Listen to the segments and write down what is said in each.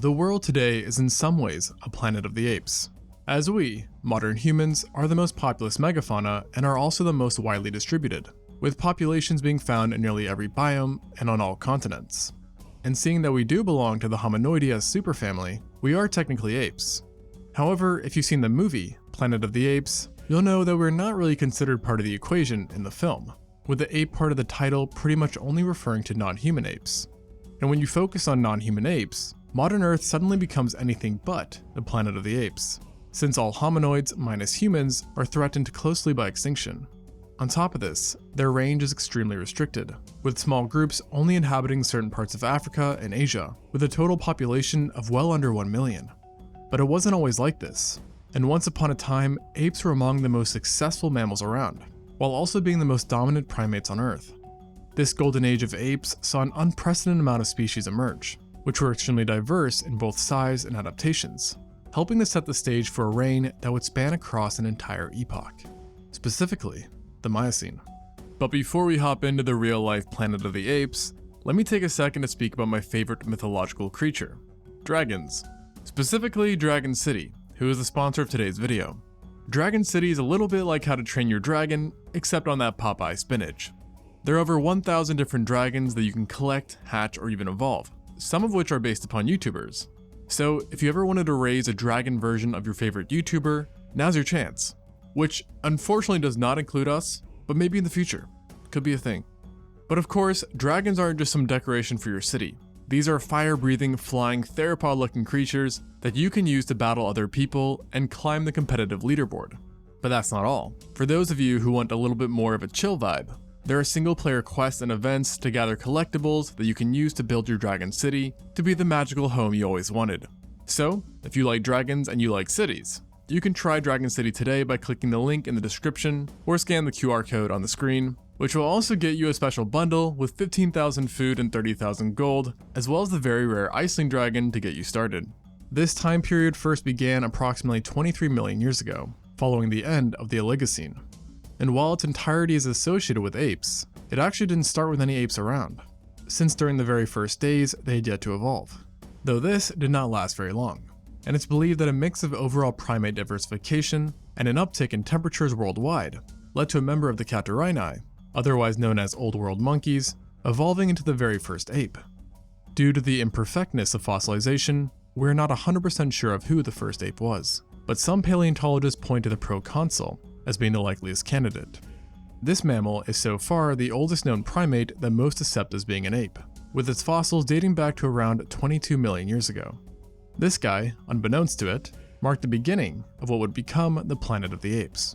The world today is in some ways a planet of the apes, as we, modern humans, are the most populous megafauna and are also the most widely distributed, with populations being found in nearly every biome and on all continents. And seeing that we do belong to the Hominoidea superfamily, we are technically apes. However, if you've seen the movie, Planet of the Apes, you'll know that we're not really considered part of the equation in the film, with the ape part of the title pretty much only referring to non-human apes. And when you focus on non-human apes, modern Earth suddenly becomes anything but the planet of the apes, since all hominoids minus humans are threatened closely by extinction. On top of this, their range is extremely restricted, with small groups only inhabiting certain parts of Africa and Asia, with a total population of well under 1 million. But it wasn't always like this, and once upon a time, apes were among the most successful mammals around, while also being the most dominant primates on Earth. This golden age of apes saw an unprecedented amount of species emerge, which were extremely diverse in both size and adaptations, helping to set the stage for a reign that would span across an entire epoch, specifically the Miocene. But before we hop into the real-life Planet of the Apes, let me take a second to speak about my favorite mythological creature, dragons. Specifically Dragon City, who is the sponsor of today's video. Dragon City is a little bit like How to Train Your Dragon, except on that Popeye spinach. There are over 1,000 different dragons that you can collect, hatch, or even evolve, some of which are based upon YouTubers. So if you ever wanted to raise a dragon version of your favorite YouTuber, now's your chance. Which unfortunately does not include us, but maybe in the future. Could be a thing. But of course, dragons aren't just some decoration for your city. These are fire-breathing, flying, theropod-looking creatures that you can use to battle other people and climb the competitive leaderboard. But that's not all. For those of you who want a little bit more of a chill vibe, there are single-player quests and events to gather collectibles that you can use to build your Dragon City to be the magical home you always wanted. So, if you like dragons and you like cities, you can try Dragon City today by clicking the link in the description or scan the QR code on the screen, which will also get you a special bundle with 15,000 food and 30,000 gold, as well as the very rare Iceling Dragon to get you started. This time period first began approximately 23 million years ago, following the end of the Oligocene. And while its entirety is associated with apes, it actually didn't start with any apes around, since during the very first days they had yet to evolve. Though this did not last very long, and it's believed that a mix of overall primate diversification and an uptick in temperatures worldwide led to a member of the Catarrhinae, otherwise known as Old World monkeys, evolving into the very first ape. Due to the imperfectness of fossilization, we're not 100% sure of who the first ape was, but some paleontologists point to the proconsul as being the likeliest candidate. This mammal is so far the oldest known primate that most accept as being an ape, with its fossils dating back to around 22 million years ago. This guy, unbeknownst to it, marked the beginning of what would become the Planet of the Apes.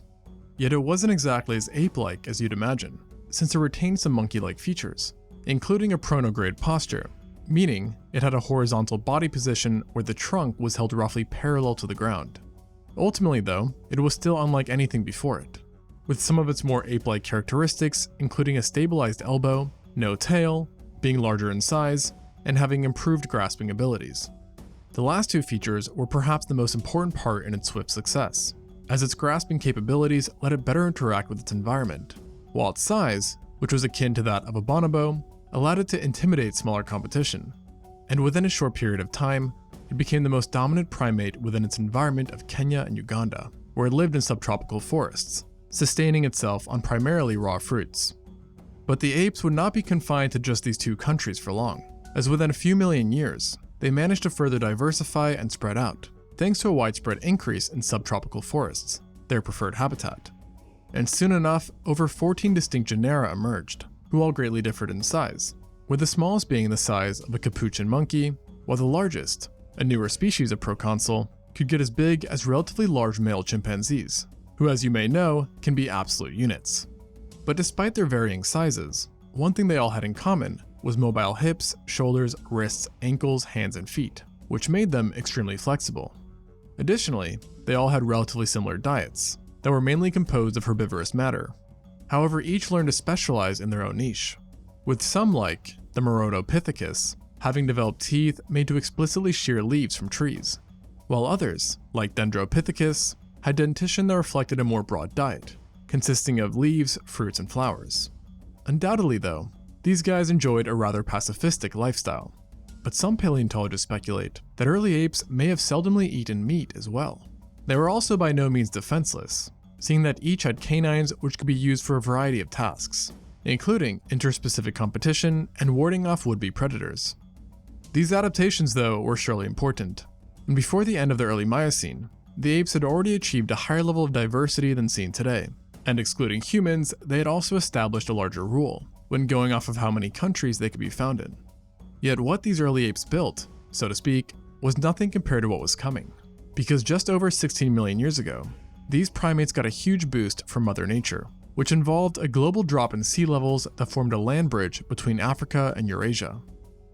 Yet it wasn't exactly as ape-like as you'd imagine, since it retained some monkey-like features, including a pronograde posture, meaning it had a horizontal body position where the trunk was held roughly parallel to the ground. Ultimately though, it was still unlike anything before it, with some of its more ape-like characteristics including a stabilized elbow, no tail, being larger in size, and having improved grasping abilities. The last two features were perhaps the most important part in its swift success, as its grasping capabilities let it better interact with its environment, while its size, which was akin to that of a bonobo, allowed it to intimidate smaller competition. And within a short period of time, it became the most dominant primate within its environment of Kenya and Uganda, where it lived in subtropical forests, sustaining itself on primarily raw fruits. But the apes would not be confined to just these two countries for long, as within a few million years, they managed to further diversify and spread out, thanks to a widespread increase in subtropical forests, their preferred habitat. And soon enough, over 14 distinct genera emerged, who all greatly differed in size, with the smallest being the size of a capuchin monkey, while the largest, a newer species of proconsul, could get as big as relatively large male chimpanzees, who as you may know, can be absolute units. But despite their varying sizes, one thing they all had in common was mobile hips, shoulders, wrists, ankles, hands, and feet, which made them extremely flexible. Additionally, they all had relatively similar diets, that were mainly composed of herbivorous matter. However, each learned to specialize in their own niche, with some like the Merodopithecus having developed teeth made to explicitly shear leaves from trees, while others, like Dendropithecus, had dentition that reflected a more broad diet, consisting of leaves, fruits, and flowers. Undoubtedly though, these guys enjoyed a rather pacifistic lifestyle, but some paleontologists speculate that early apes may have seldomly eaten meat as well. They were also by no means defenseless, seeing that each had canines which could be used for a variety of tasks, including interspecific competition and warding off would-be predators. These adaptations, though, were surely important, and before the end of the early Miocene, the apes had already achieved a higher level of diversity than seen today, and excluding humans, they had also established a larger rule, when going off of how many countries they could be found in. Yet what these early apes built, so to speak, was nothing compared to what was coming, because just over 16 million years ago, these primates got a huge boost from Mother Nature, which involved a global drop in sea levels that formed a land bridge between Africa and Eurasia.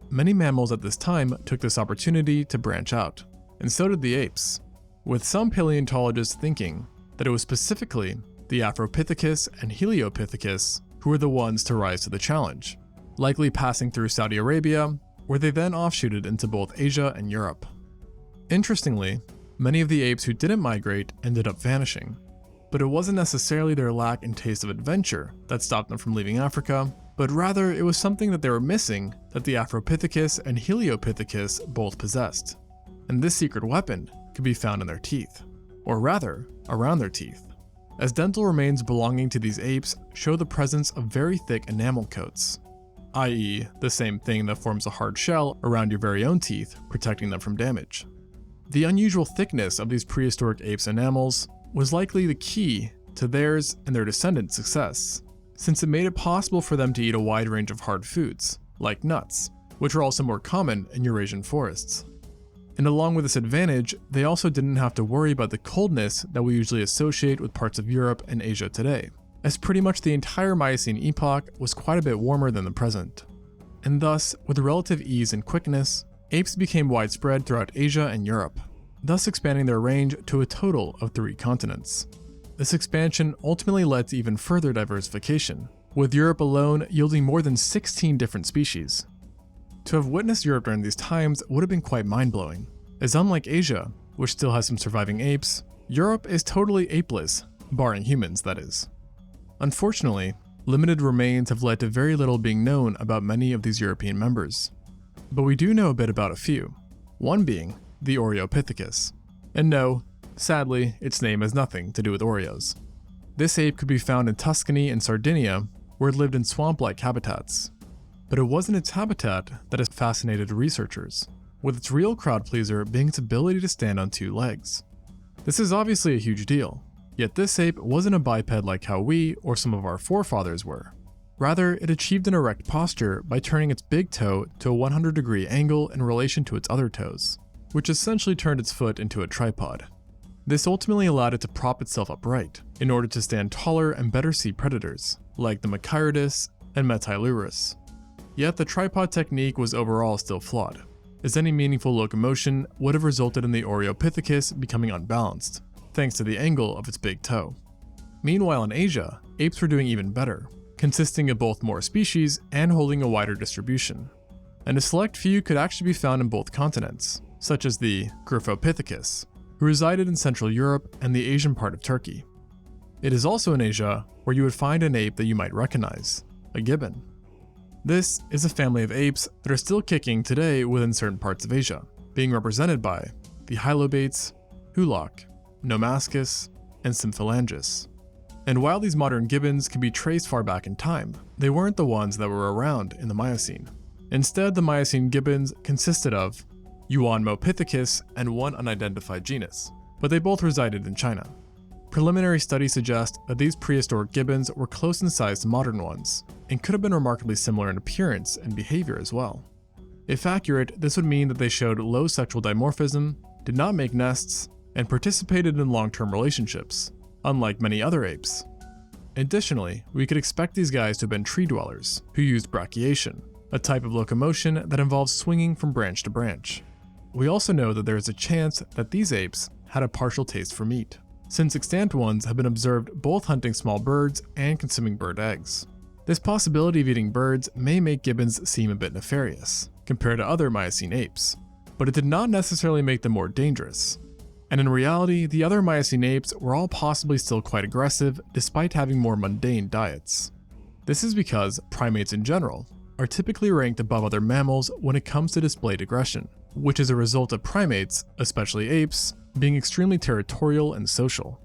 Many mammals at this time took this opportunity to branch out, and so did the apes, with some paleontologists thinking that it was specifically the Afropithecus and Heliopithecus who were the ones to rise to the challenge, likely passing through Saudi Arabia, where they then offshooted into both Asia and Europe. Interestingly, many of the apes who didn't migrate ended up vanishing, but it wasn't necessarily their lack in taste of adventure that stopped them from leaving Africa, but rather it was something that they were missing that the Afropithecus and Heliopithecus both possessed. And this secret weapon could be found in their teeth, or rather, around their teeth, as dental remains belonging to these apes show the presence of very thick enamel coats, i.e. the same thing that forms a hard shell around your very own teeth, protecting them from damage. The unusual thickness of these prehistoric apes' enamels was likely the key to theirs and their descendants' success, since it made it possible for them to eat a wide range of hard foods, like nuts, which are also more common in Eurasian forests. And along with this advantage, they also didn't have to worry about the coldness that we usually associate with parts of Europe and Asia today, as pretty much the entire Miocene epoch was quite a bit warmer than the present. And thus, with relative ease and quickness, apes became widespread throughout Asia and Europe, thus expanding their range to a total of 3 continents. This expansion ultimately led to even further diversification, with Europe alone yielding more than 16 different species. To have witnessed Europe during these times would have been quite mind-blowing, as unlike Asia, which still has some surviving apes, Europe is totally apeless, barring humans that is. Unfortunately, limited remains have led to very little being known about many of these European members. But we do know a bit about a few, one being the Oreopithecus. And no, sadly, its name has nothing to do with Oreos. This ape could be found in Tuscany and Sardinia, where it lived in swamp-like habitats. But it wasn't its habitat that has fascinated researchers, with its real crowd pleaser being its ability to stand on 2 legs. This is obviously a huge deal, yet this ape wasn't a biped like how we or some of our forefathers were. Rather, it achieved an erect posture by turning its big toe to a 100-degree angle in relation to its other toes, which essentially turned its foot into a tripod. This ultimately allowed it to prop itself upright, in order to stand taller and better see predators, like the Machairodus and Metylurus. Yet the tripod technique was overall still flawed, as any meaningful locomotion would have resulted in the Oreopithecus becoming unbalanced, thanks to the angle of its big toe. Meanwhile in Asia, apes were doing even better, consisting of both more species and holding a wider distribution. And a select few could actually be found in both continents, such as the Gryphopithecus, who resided in Central Europe and the Asian part of Turkey. It is also in Asia where you would find an ape that you might recognize, a gibbon. This is a family of apes that are still kicking today within certain parts of Asia, being represented by the Hylobates, Hulak, Nomascus, and Symphalangus. And while these modern gibbons can be traced far back in time, they weren't the ones that were around in the Miocene. Instead, the Miocene gibbons consisted of Yuanmopithecus and one unidentified genus, but they both resided in China. Preliminary studies suggest that these prehistoric gibbons were close in size to modern ones, and could have been remarkably similar in appearance and behavior as well. If accurate, this would mean that they showed low sexual dimorphism, did not make nests, and participated in long-term relationships, unlike many other apes. Additionally, we could expect these guys to have been tree dwellers, who used brachiation, a type of locomotion that involves swinging from branch to branch. We also know that there is a chance that these apes had a partial taste for meat, since extant ones have been observed both hunting small birds and consuming bird eggs. This possibility of eating birds may make gibbons seem a bit nefarious, compared to other Miocene apes, but it did not necessarily make them more dangerous. And in reality, the other Miocene apes were all possibly still quite aggressive despite having more mundane diets. This is because primates in general are typically ranked above other mammals when it comes to displayed aggression, which is a result of primates, especially apes, being extremely territorial and social.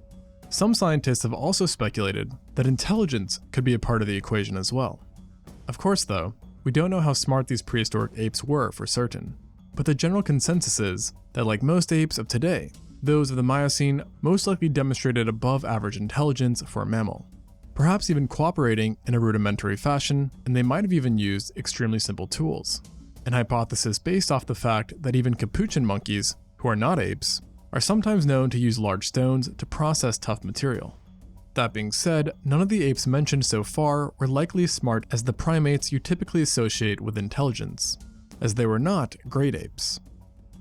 Some scientists have also speculated that intelligence could be a part of the equation as well. Of course though, we don't know how smart these prehistoric apes were for certain, but the general consensus is that like most apes of today, those of the Miocene most likely demonstrated above average intelligence for a mammal, perhaps even cooperating in a rudimentary fashion, and they might have even used extremely simple tools. An hypothesis based off the fact that even capuchin monkeys, who are not apes, are sometimes known to use large stones to process tough material. That being said, none of the apes mentioned so far were likely as smart as the primates you typically associate with intelligence, as they were not great apes.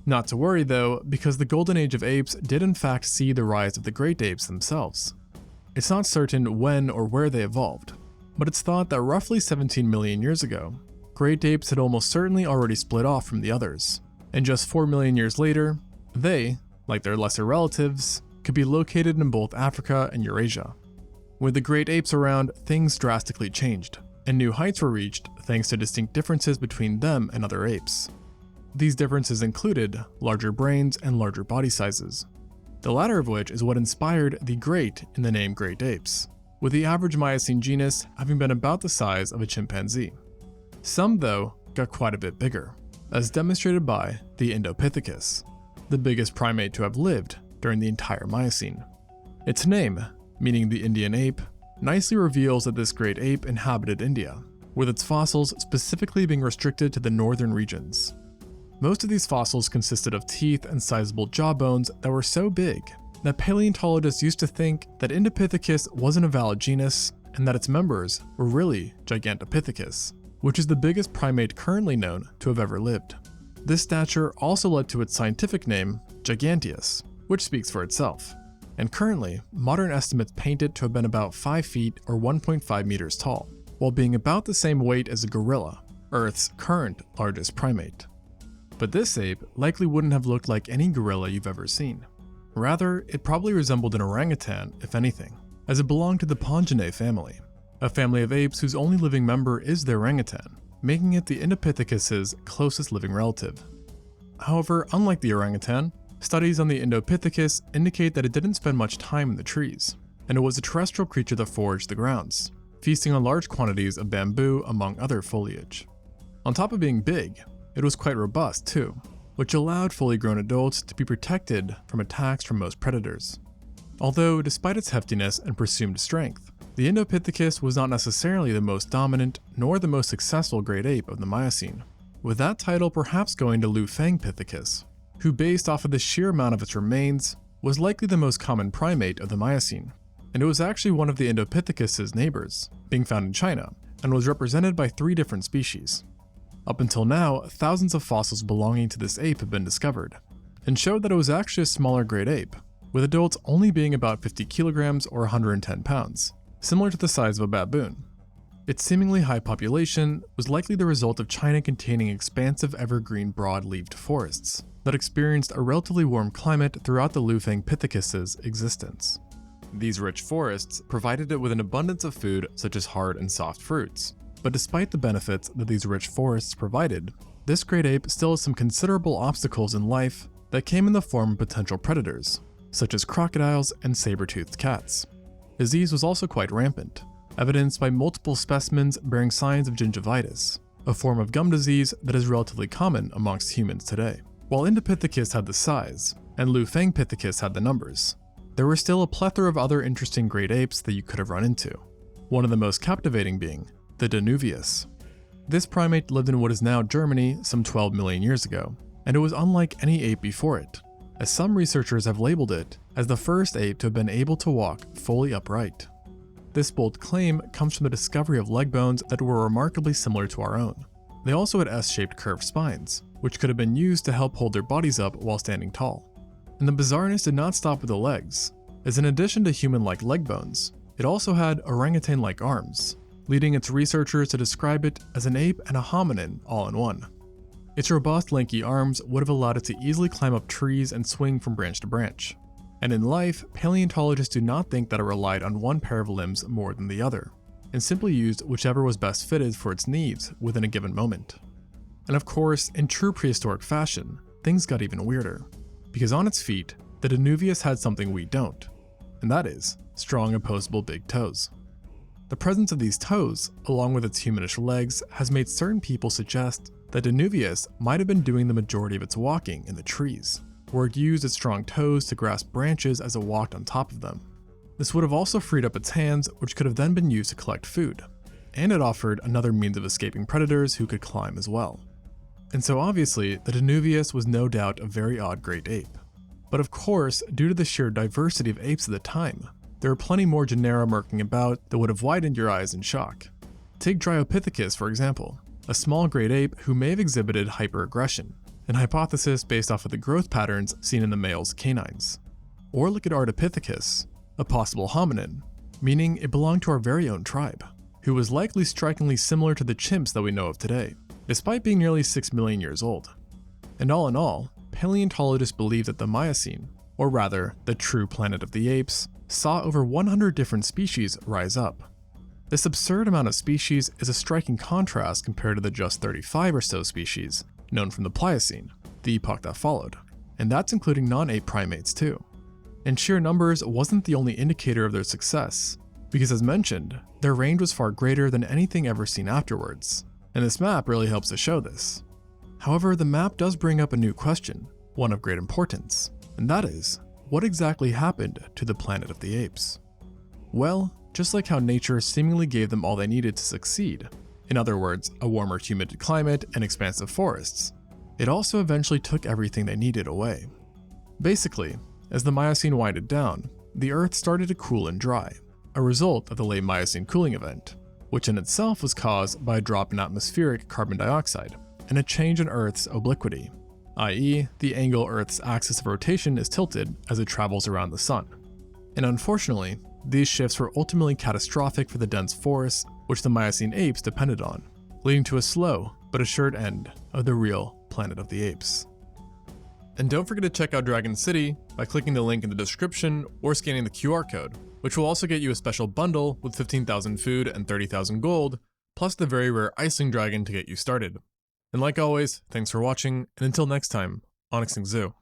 Not to worry though, because the golden age of apes did in fact see the rise of the great apes themselves. It's not certain when or where they evolved, but it's thought that roughly 17 million years ago, great apes had almost certainly already split off from the others, and just 4 million years later, they, like their lesser relatives, could be located in both Africa and Eurasia. With the great apes around, things drastically changed, and new heights were reached thanks to distinct differences between them and other apes. These differences included larger brains and larger body sizes, the latter of which is what inspired the great in the name Great Apes, with the average Miocene genus having been about the size of a chimpanzee. Some, though, got quite a bit bigger, as demonstrated by the Indopithecus, the biggest primate to have lived during the entire Miocene. Its name, meaning the Indian ape, nicely reveals that this great ape inhabited India, with its fossils specifically being restricted to the northern regions. Most of these fossils consisted of teeth and sizable jawbones that were so big that paleontologists used to think that Indopithecus wasn't a valid genus and that its members were really Gigantopithecus, which is the biggest primate currently known to have ever lived. This stature also led to its scientific name, Giganteus, which speaks for itself, and currently, modern estimates paint it to have been about 5 feet or 1.5 meters tall, while being about the same weight as a gorilla, Earth's current largest primate. But this ape likely wouldn't have looked like any gorilla you've ever seen. Rather, it probably resembled an orangutan, if anything, as it belonged to the Ponginae family, a family of apes whose only living member is the orangutan, making it the Indopithecus's closest living relative. However, unlike the orangutan, studies on the Indopithecus indicate that it didn't spend much time in the trees, and it was a terrestrial creature that foraged the grounds, feasting on large quantities of bamboo among other foliage. On top of being big, it was quite robust too, which allowed fully grown adults to be protected from attacks from most predators. Although, despite its heftiness and presumed strength, the Indopithecus was not necessarily the most dominant nor the most successful great ape of the Miocene, with that title perhaps going to Lufangpithecus, who based off of the sheer amount of its remains, was likely the most common primate of the Miocene, and it was actually one of the Indopithecus's neighbors, being found in China, and was represented by 3 different species. Up until now, thousands of fossils belonging to this ape have been discovered, and showed that it was actually a smaller great ape, with adults only being about 50 kilograms or 110 pounds, similar to the size of a baboon. Its seemingly high population was likely the result of China containing expansive evergreen broad-leaved forests that experienced a relatively warm climate throughout the Lufangpithecus's existence. These rich forests provided it with an abundance of food such as hard and soft fruits. But despite the benefits that these rich forests provided, this great ape still has some considerable obstacles in life that came in the form of potential predators, such as crocodiles and saber-toothed cats. Disease was also quite rampant, evidenced by multiple specimens bearing signs of gingivitis, a form of gum disease that is relatively common amongst humans today. While Indopithecus had the size, and Lufangpithecus had the numbers, there were still a plethora of other interesting great apes that you could have run into, one of the most captivating being the Danuvius. This primate lived in what is now Germany some 12 million years ago, and it was unlike any ape before it, as some researchers have labeled it as the first ape to have been able to walk fully upright. This bold claim comes from the discovery of leg bones that were remarkably similar to our own. They also had S-shaped curved spines, which could have been used to help hold their bodies up while standing tall. And the bizarreness did not stop with the legs, as in addition to human-like leg bones, it also had orangutan-like arms, leading its researchers to describe it as an ape and a hominin all in one. Its robust, lanky arms would have allowed it to easily climb up trees and swing from branch to branch. And in life, paleontologists do not think that it relied on one pair of limbs more than the other. and simply used whichever was best fitted for its needs within a given moment. And of course, in true prehistoric fashion, things got even weirder, because on its feet, the Dinuvius had something we don't, and that is strong opposable big toes. The presence of these toes, along with its humanish legs, has made certain people suggest that Dinuvius might have been doing the majority of its walking in the trees, where it used its strong toes to grasp branches as it walked on top of them. This would have also freed up its hands, which could have then been used to collect food, and it offered another means of escaping predators who could climb as well. And so obviously, the Dinuvius was no doubt a very odd great ape. But of course, due to the sheer diversity of apes at the time, there are plenty more genera murking about that would have widened your eyes in shock. Take Dryopithecus for example, a small great ape who may have exhibited hyperaggression, an hypothesis based off of the growth patterns seen in the male's canines. Or look at Ardipithecus, a possible hominin, meaning it belonged to our very own tribe, who was likely strikingly similar to the chimps that we know of today, despite being nearly 6 million years old. And all in all, paleontologists believe that the Miocene, or rather, the true planet of the apes, saw over 100 different species rise up. This absurd amount of species is a striking contrast compared to the just 35 or so species known from the Pliocene, the epoch that followed, and that's including non-ape primates too. And sheer numbers wasn't the only indicator of their success, because as mentioned, their range was far greater than anything ever seen afterwards, and this map really helps to show this. However, the map does bring up a new question, one of great importance, and that is, what exactly happened to the planet of the apes? Well, just like how nature seemingly gave them all they needed to succeed, in other words, a warmer humid climate and expansive forests, it also eventually took everything they needed away. Basically, as the Miocene winded down, the Earth started to cool and dry, a result of the late Miocene cooling event, which in itself was caused by a drop in atmospheric carbon dioxide and a change in Earth's obliquity, i.e., the angle Earth's axis of rotation is tilted as it travels around the sun. And unfortunately, these shifts were ultimately catastrophic for the dense forests which the Miocene apes depended on, leading to a slow but assured end of the real planet of the apes. And don't forget to check out Dragon City by clicking the link in the description or scanning the QR code, which will also get you a special bundle with 15,000 food and 30,000 gold, plus the very rare Iceling Dragon to get you started. And like always, thanks for watching, and until next time, on ExtinctZoo.